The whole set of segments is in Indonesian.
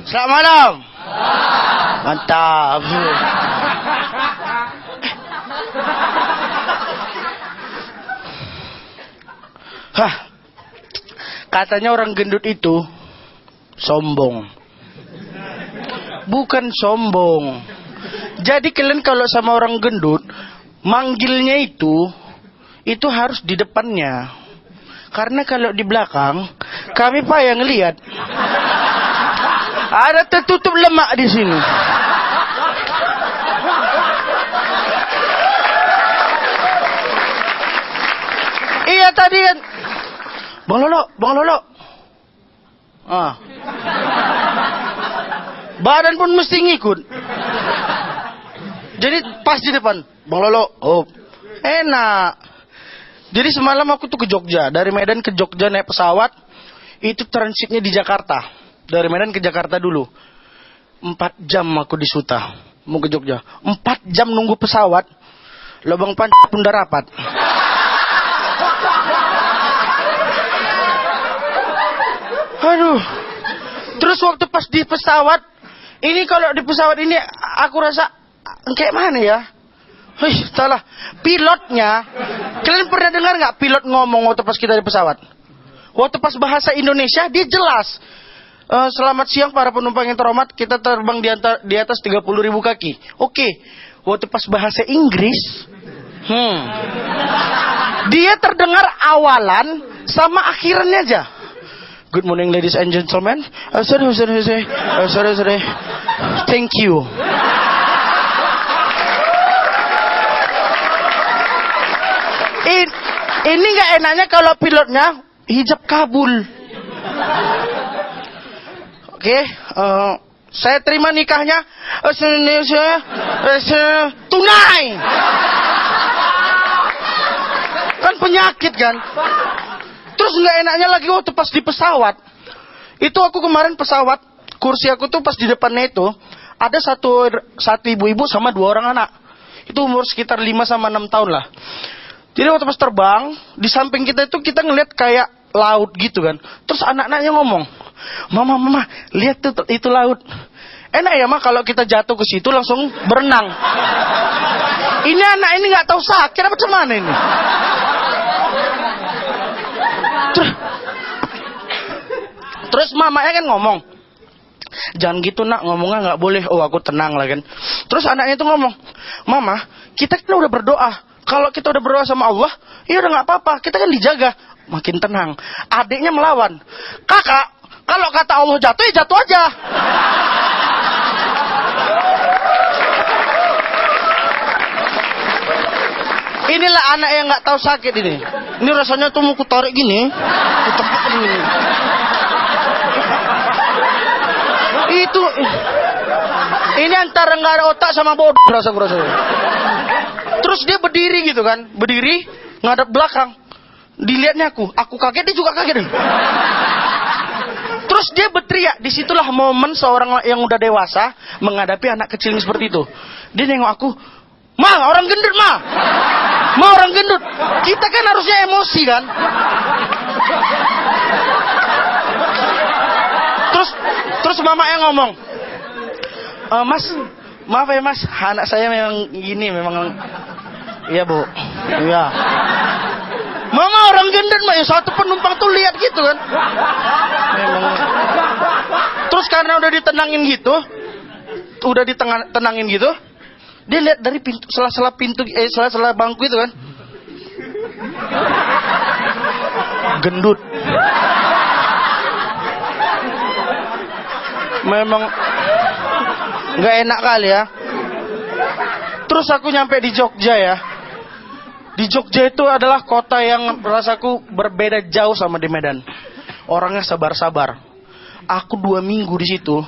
Selamat malam. Mantap. Hah. Katanya orang gendut itu sombong. Bukan sombong. Jadi kalian kalau sama orang gendut, manggilnya itu harus di depannya. Karena kalau di belakang, kami payah ngelihat. Ada tertutup lemak di sini. Iya tadi kan, Bang Lolo. Badan pun mesti ngikut. Jadi pas di depan, Bang Lolo, enak. Jadi semalam aku tuh ke Jogja, dari Medan ke Jogja naik pesawat, itu transitnya di Jakarta. Dari Medan ke Jakarta dulu. 4 jam aku di Suta, mau ke Jogja. 4 jam nunggu pesawat, lubang pancat pun udah rapat. Aduh. Terus waktu pas di pesawat, ini kalau di pesawat ini aku rasa kayak mana ya? Salah. Pilotnya, kalian pernah dengar nggak pilot ngomong waktu pas kita di pesawat? Waktu pas bahasa Indonesia dia jelas. Selamat siang para penumpang yang terhormat, kita terbang di atas 30.000 kaki. Oke. Waktu pas bahasa Inggris, dia terdengar awalan sama akhirannya aja. Good morning ladies and gentlemen. Sorry. Thank you. Ini nggak enaknya kalau pilotnya hijab kabul. Oke, saya terima nikahnya tunai. Kan penyakit kan. Terus nggak enaknya lagi waktu pas di pesawat. Itu aku kemarin pesawat, kursi aku tuh pas di depannya itu ada satu ibu-ibu sama 2 orang anak. Itu umur sekitar 5 sama 6 tahun lah. Jadi waktu pas terbang, di samping kita itu kita ngeliat kayak laut gitu kan. Terus anak-anaknya ngomong, Mama, lihat tuh itu laut. Enak ya Ma kalau kita jatuh ke situ langsung berenang. Ini anak ini nggak tahu sakit apa cuman ini. Terus mamanya kan ngomong, jangan gitu nak, ngomongnya nggak boleh. Oh aku tenang lah kan. Terus anaknya itu ngomong, Mama, kita kan udah berdoa. Kalau kita udah berdoa sama Allah, ya udah nggak apa-apa. Kita kan dijaga. Makin tenang. Adiknya melawan. Kakak, kalau kata Allah jatuh, ya jatuh aja. Inilah anak yang nggak tahu sakit ini. Ini rasanya tuh mau kutarik gini, kutepuk gini. Itu, ini antara nggak ada otak sama bodoh rasa. Terus dia berdiri gitu kan, berdiri ngadep belakang. Dilihatnya aku kaget, dia juga kaget. Terus dia berteriak. Disitulah momen seorang yang udah dewasa menghadapi anak kecil yang seperti itu. Dia nengok aku, Ma, orang gendut Ma, orang gendut. Kita kan harusnya emosi kan. Terus mama yang ngomong, Mas, maaf ya Mas, anak saya memang gini, memang. Iya Bu, iya. Mama orang gendut mah, ya satu penumpang tuh lihat gitu kan. Memang. Terus karena udah ditenangin gitu, tenangin gitu, dia lihat dari pintu, sela-sela bangku itu kan. Gendut. Memang nggak enak kali ya. Terus aku nyampe di Jogja ya. Di Jogja itu adalah kota yang rasaku berbeda jauh sama di Medan. Orangnya sabar-sabar. Aku 2 minggu di situ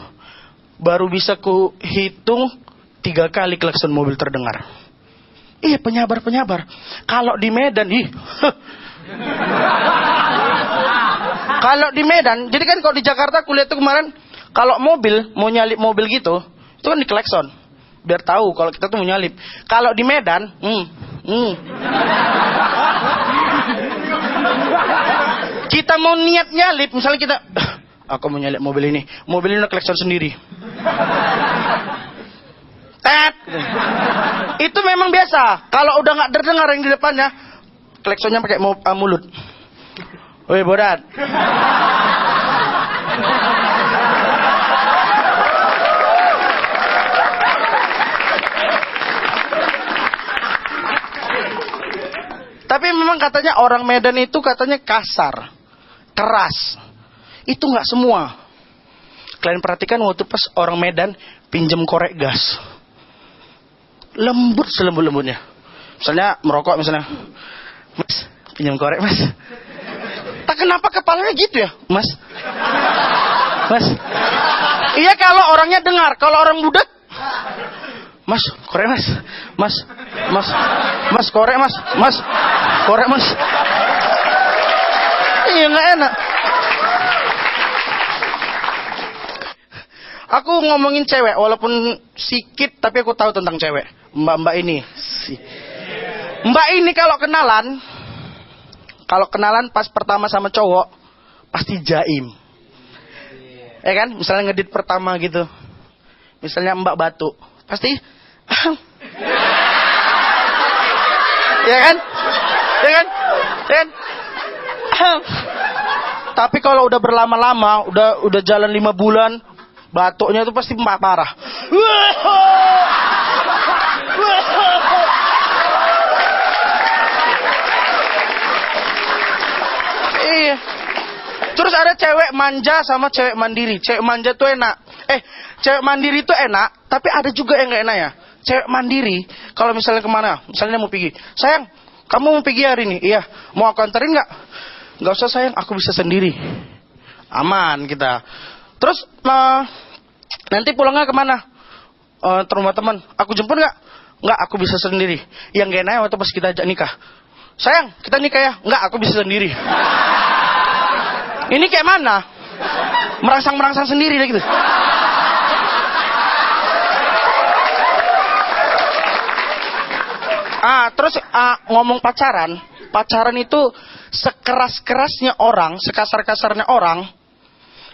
baru bisa ku hitung 3 kali klakson mobil terdengar. Iya, penyabar. Kalau di Medan, kalau di Medan, jadi kan kalau di Jakarta aku lihat tuh kemarin, kalau mobil mau nyalip mobil gitu, itu kan di klakson. Biar tahu kalau kita tuh mau nyalip. Kalau di Medan, kita mau niat nyalip, misalnya kita Aku mau nyalip mobil ini. Mobil ini udah klakson sendiri. Tet. Itu memang biasa. Kalau udah nggak terdengar yang di depannya, klaksonnya pakai mulut. Woi bodat. Tapi memang katanya orang Medan itu katanya kasar, keras. Itu nggak semua. Kalian perhatikan waktu pas orang Medan pinjam korek gas, lembut selembut-lembutnya. Misalnya merokok misalnya, Mas pinjam korek Mas. Tak kenapa kepalanya gitu ya, Mas? Mas. Iya kalau orangnya dengar, kalau orang budak, Mas korek Mas, Mas, Mas, Mas korek Mas, Mas, korek Mas. Iya nggak enak. Aku ngomongin cewek, walaupun sikit, tapi aku tahu tentang cewek. Mbak-mbak ini. Mbak ini kalau kenalan pas pertama sama cowok, pasti jaim. Ya kan? Misalnya ngedit pertama gitu. Misalnya Mbak batuk. Pasti. Ya kan? Ya kan? Ya kan? Tapi kalau udah berlama-lama, udah jalan 5 bulan, batuknya itu pasti parah. Iya. Terus ada cewek manja sama cewek mandiri. Cewek manja tuh enak. Cewek mandiri tuh enak, tapi ada juga yang gak enak ya. Cewek mandiri, kalau misalnya kemana, misalnya mau pergi, sayang, kamu mau pergi hari ini? Iya. Mau aku anterin nggak? Nggak usah sayang, aku bisa sendiri. Aman kita. Terus nanti pulangnya kemana? Ke rumah teman. Aku jemput nggak? Nggak, aku bisa sendiri. Yang gak enak waktu pas kita ajak nikah. Sayang, kita nikah ya? Nggak, aku bisa sendiri. Ini kayak mana? Merangsang sendiri gitu. Terus ngomong pacaran. Pacaran itu sekeras-kerasnya orang, sekasar-kasarnya orang.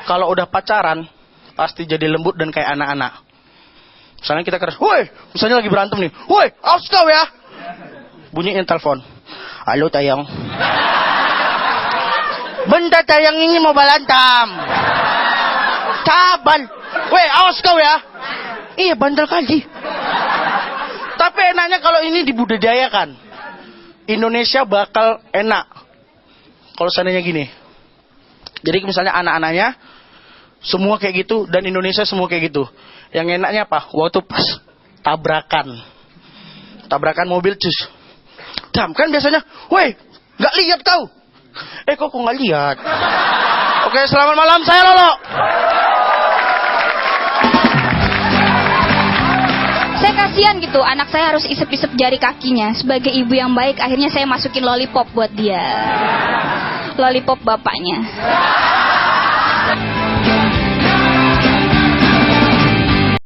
Kalau udah pacaran, pasti jadi lembut dan kayak anak-anak. Misalnya kita keras, woi, misalnya lagi berantem nih, woi, awas kau ya. Bunyiin telepon. Halo tayang. Benda tayang ini mau balantam. Tabal. Woi, awas kau ya. Iya, bandel kali. Tapi enaknya kalau ini dibudidayakan. Indonesia bakal enak. Kalau seandainya gini. Jadi misalnya anak-anaknya semua kayak gitu dan Indonesia semua kayak gitu. Yang enaknya apa? Waktu pas tabrakan mobil cus. Dam kan biasanya, woi, nggak lihat kau. Kok nggak lihat? Oke, selamat malam, saya Lolo. Saya kasihan gitu, anak saya harus isep-isep jari kakinya. Sebagai ibu yang baik, akhirnya saya masukin lollipop buat dia. Lollipop bapaknya.